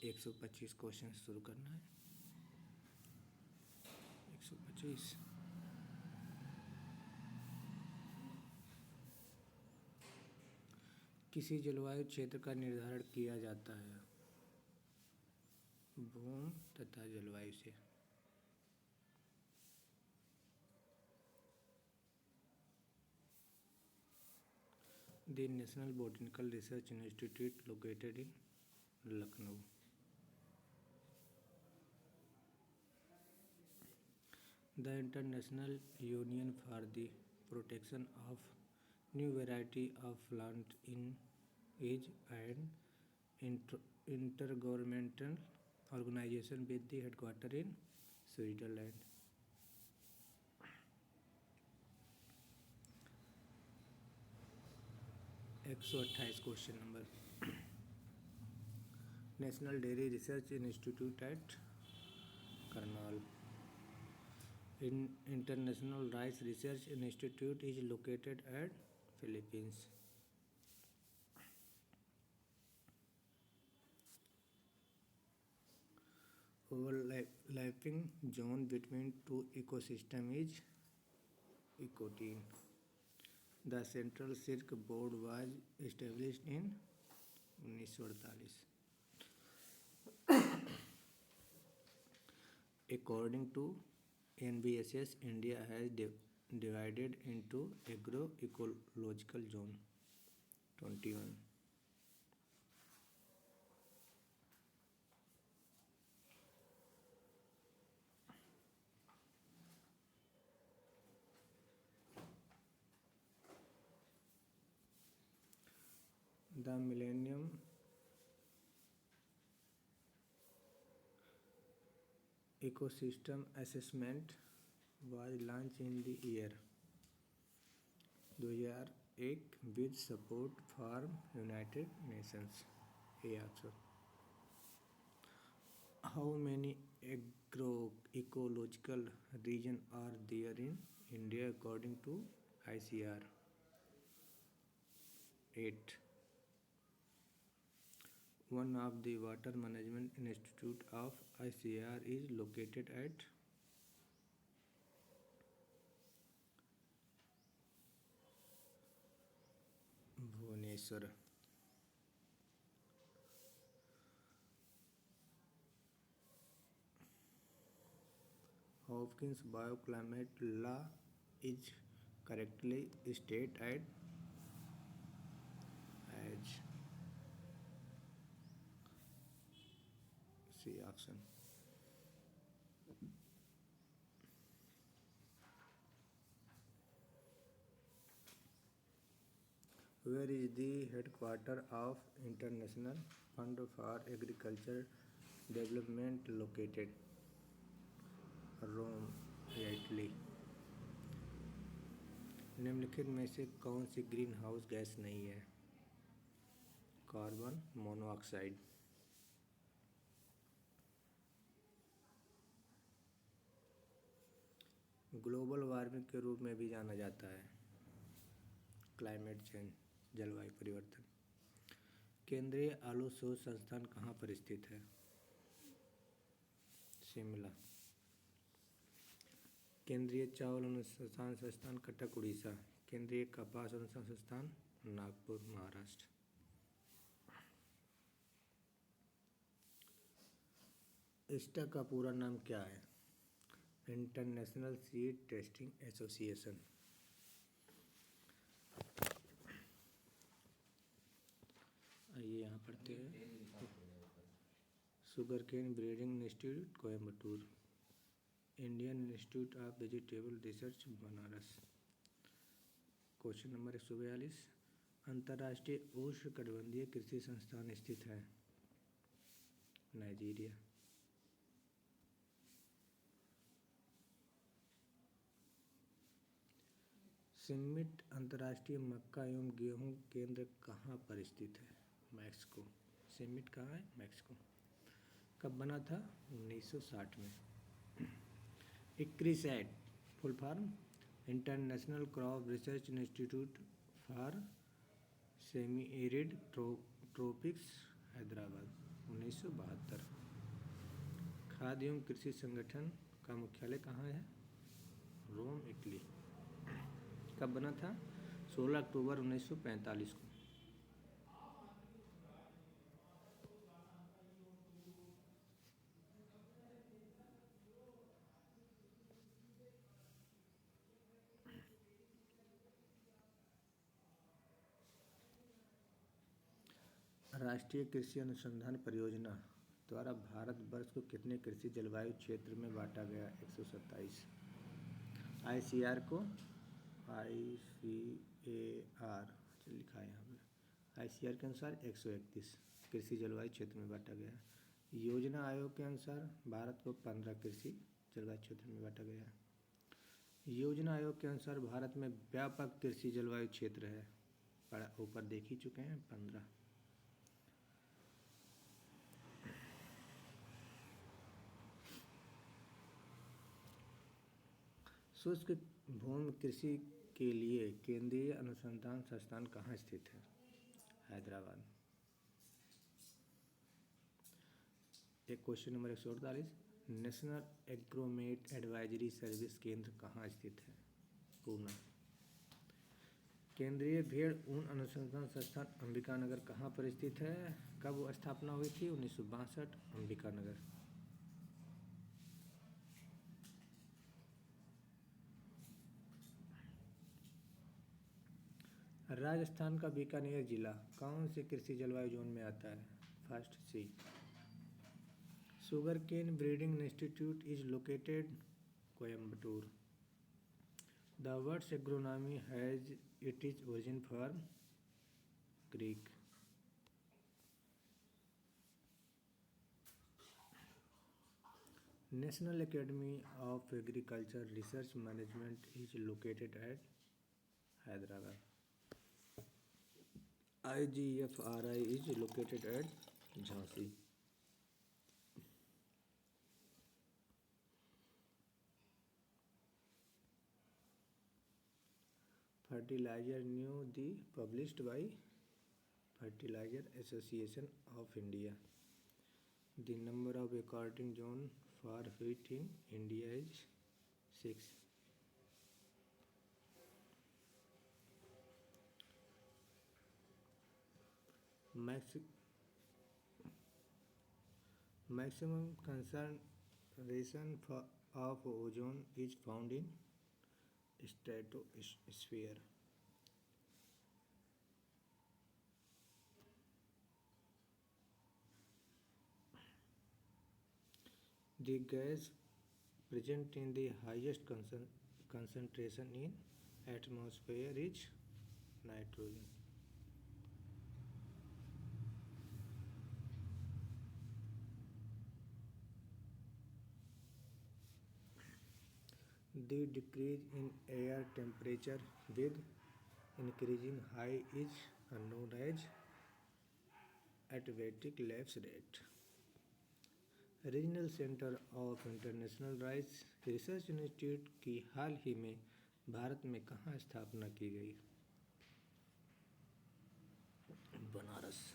125 question शुरू करना है। 125। किसी जलवायु क्षेत्र का निर्धारण किया जाता है भूमि तथा जलवायु से। The national botanical research institute located in Lucknow. The International Union for the Protection of New Variety of Plant is an intergovernmental organization with the headquarters in Switzerland. एक 128 question number. National dairy research institute eight Karnal. International Rice Research Institute is located at Philippines. Overlapping zone between two ecosystems is ecotene. The Central Silk Board was established in 1948. According to NBSS, India has divided into agro-ecological zone 21. The Millennium Ecosystem Assessment was launched in the year 2001 with support from United Nations. How many agroecological regions are there in India according to ICR? 8. One of the water management institute of ICR is located at Bhubaneswar. Hopkins bioclimate law is correctly stated as C option. Where is the headquarters of International Fund for Agricultural Development located? Rome, Italy. निम्नलिखित में से कौन सी green house gas नहीं है? Carbon monoxide. Global warming के रूप में भी जाना जाता है क्लाइमेट चेंज, जलवायु परिवर्तन। केंद्रीय आलू शोध संस्थान कहाँ पर स्थित है? शिमला। केंद्रीय चावल अनुसंधान संस्थान कटक, उड़ीसा। केंद्रीय कपास अनुसंधान संस्थान नागपुर, महाराष्ट्र। ISTA का पूरा नाम क्या है? International seed testing association. आइए यहाँ पढ़ते हैं। Sugar cane breeding institute Coimbatore. Indian institute of vegetable research Banaras. Question number 142। अंतर्राष्ट्रीय उष्णकटिबंधीय कृषि संस्थान स्थित है नाइजीरिया। सिमिट अंतर्राष्ट्रीय मक्का एवं गेहूं केंद्र कहाँ पर स्थित है? मैक्सिको। सिमिट कहाँ है? मैक्सिको। कब बना था? 1960 में। ICRISAT full form International Crop Research Institute for Semi Arid Tropics, Hyderabad. 1972। खाद्य एवं कृषि संगठन का मुख्यालय कहाँ है? Rome, Italy. कब बना था? 16 अक्टूबर 1945 को। राष्ट्रीय कृषि अनुसंधान परियोजना द्वारा भारतवर्ष को कितने कृषि जलवायु क्षेत्र में बांटा गया? 127। ICAR को ICAR लिखा है यहाँ पे। ICAR के अनुसार 131 कृषि जलवायु क्षेत्र में बांटा गया है। योजना आयोग के अनुसार भारत को 15 कृषि जलवायु क्षेत्र में बांटा गया है। योजना आयोग के अनुसार भारत में व्यापक कृषि जलवायु क्षेत्र है, ऊपर देख ही चुके हैं, 15। शुष्क भूमि कृषि के लिए केंद्रीय अनुसंधान संस्थान कहाँ स्थित है? हैदराबाद। एक question number 148, national Agromet advisory service केंद्र कहाँ स्थित है? पूना। केंद्रीय भेड़ ऊन अनुसंधान संस्थान अंबिकानगर कहाँ पर स्थित है? कब स्थापना हुई थी? 1962, अंबिकानगर। राजस्थान का बीकानेर जिला कौन से कृषि जलवायु जोन में आता है? First C. Sugar cane breeding institute is located Coimbatore. The words agronomy has it is origin from Greek. National academy of agriculture research management is located at Hyderabad. IGFRI is located at Jhansi. Fertilizer New the published by Fertilizer Association of India. The number of according zone for wheat in India is 6. Maximum concentration of ozone is found in stratosphere. The gas present in the highest concentration in atmosphere is nitrogen. The decrease in air temperature with increasing height is known as adiabatic lapse rate. Regional centre of international rice research institute की हाल ही में भारत में कहाँ स्थापना की गई? Banaras.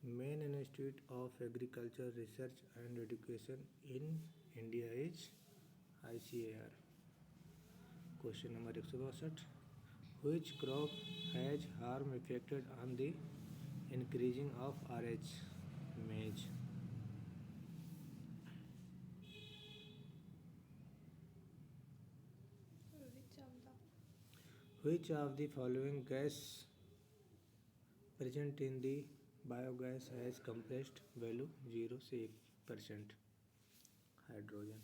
Main institute of agriculture research and education in India is ICAR। Question number 162, which crop has harm affected on the increasing of RH? Maize। Which of the following gas present in the biogas has compressed value 0 से 1%? Hydrogen.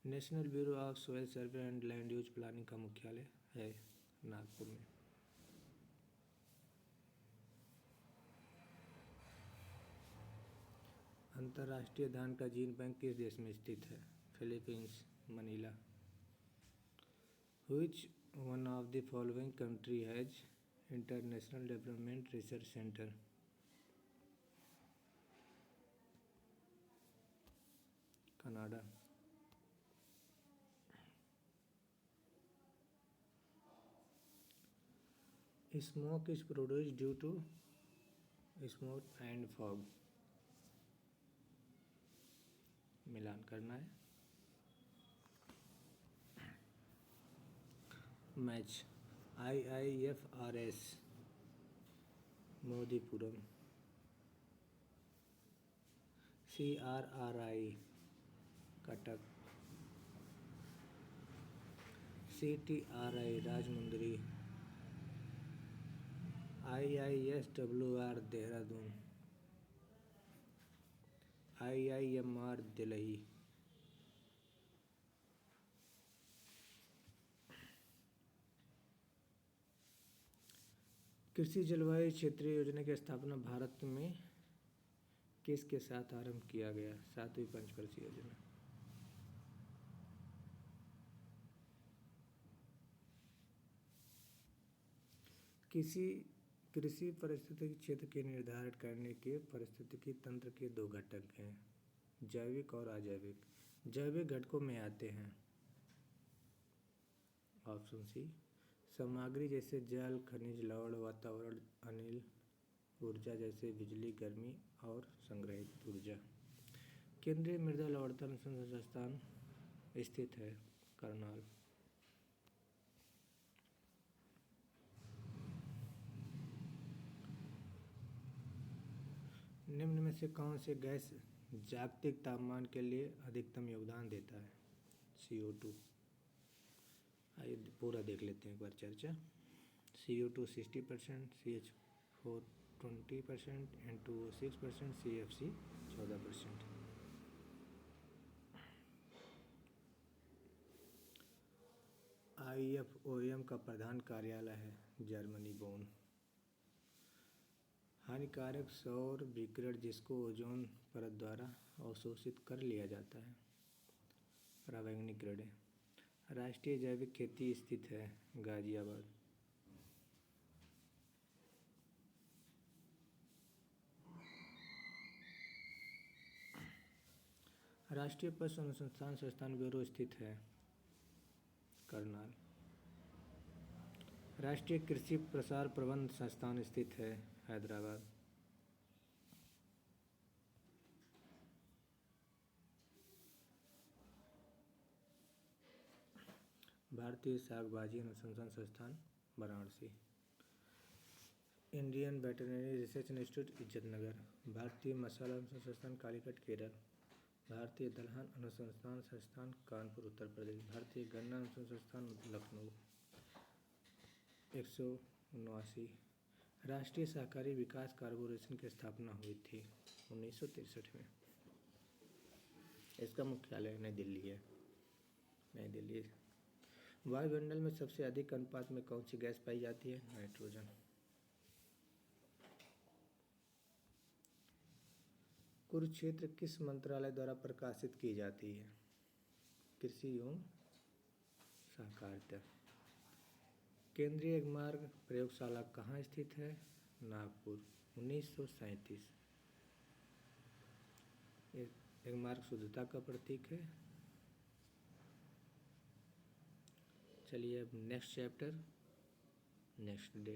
National bureau of soil survey and land use planning का मुख्यालय है नागपुर में। अंतर्राष्ट्रीय धान का gene bank किस देश में स्थित है? Philippines, Manila. Which one of the following country has International Development Research Center? Canada. Smoke is produced due to smoke and fog. मिलान करना है। Match IIFRS Modipuram. CRRI Cuttack. CTRI Rajahmundry. IISWR Dehradun. IIMR Delhi. कृषि जलवायु क्षेत्रीय योजना की स्थापना भारत में किसके साथ आरंभ किया गया? 7वीं पंचवर्षीय योजना। किसी कृषि पारिस्थितिकी क्षेत्र के निर्धारित करने के पारिस्थितिकी तंत्र के दो घटक हैं, जैविक और अजैविक। जैविक घटकों में आते हैं ऑप्शन सी सामग्री जैसे जल, खनिज, लवण, वातावरण, अनिल, ऊर्जा जैसे बिजली, गर्मी और संग्रहित ऊर्जा। केंद्रीय मृदा लवणता अनुसंधान संस्थान स्थित है करनाल। निम्न में से कौन से गैस जागतिक तापमान के लिए अधिकतम योगदान देता है? CO2। आइए पूरा देख लेते हैं एक बार चर्चा। CO2 60%, CH4 20%, N2O 6%, CFC 14%। IFOM का प्रधान कार्यालय है जर्मनी बोन। हानिकारक सौर विकिरण जिसको ओजोन परत द्वारा अवशोषित कर लिया जाता है, पराबैंगनी किरणें। राष्ट्रीय जैविक खेती स्थित है गाजियाबाद। राष्ट्रीय पशु अनुसंधान संस्थान ब्यूरो स्थित है करनाल। राष्ट्रीय कृषि प्रसार प्रबंध संस्थान स्थित है हैदराबाद। भारतीय शाकभाजी अनुसंधान संस्थान Varanasi. Indian veterinary research institute Izzatnagar. भारतीय मसाला अनुसंधान संस्थान कालीकट केरल। भारतीय दलहन अनुसंधान संस्थान कानपुर उत्तर प्रदेश। भारतीय गन्ना अनुसंधान संस्थान लखनऊ। 179। राष्ट्रीय सहकारी विकास कॉर्पोरेशन की स्थापना हुई थी 1963 में। इसका मुख्यालय नई दिल्ली है। नई दिल्ली। वायुमंडल में सबसे अधिक अनुपात में कौन सी गैस पाई जाती है? नाइट्रोजन। कुरुक्षेत्र किस मंत्रालय द्वारा प्रकाशित की जाती है? कृषि एवं सहकारिता। केंद्रीय एगमार्क प्रयोगशाला कहाँ स्थित है? नागपुर। 1937। एगमार्क शुद्धता का प्रतीक है। चलिए अब नेक्स्ट चैप्टर नेक्स्ट डे।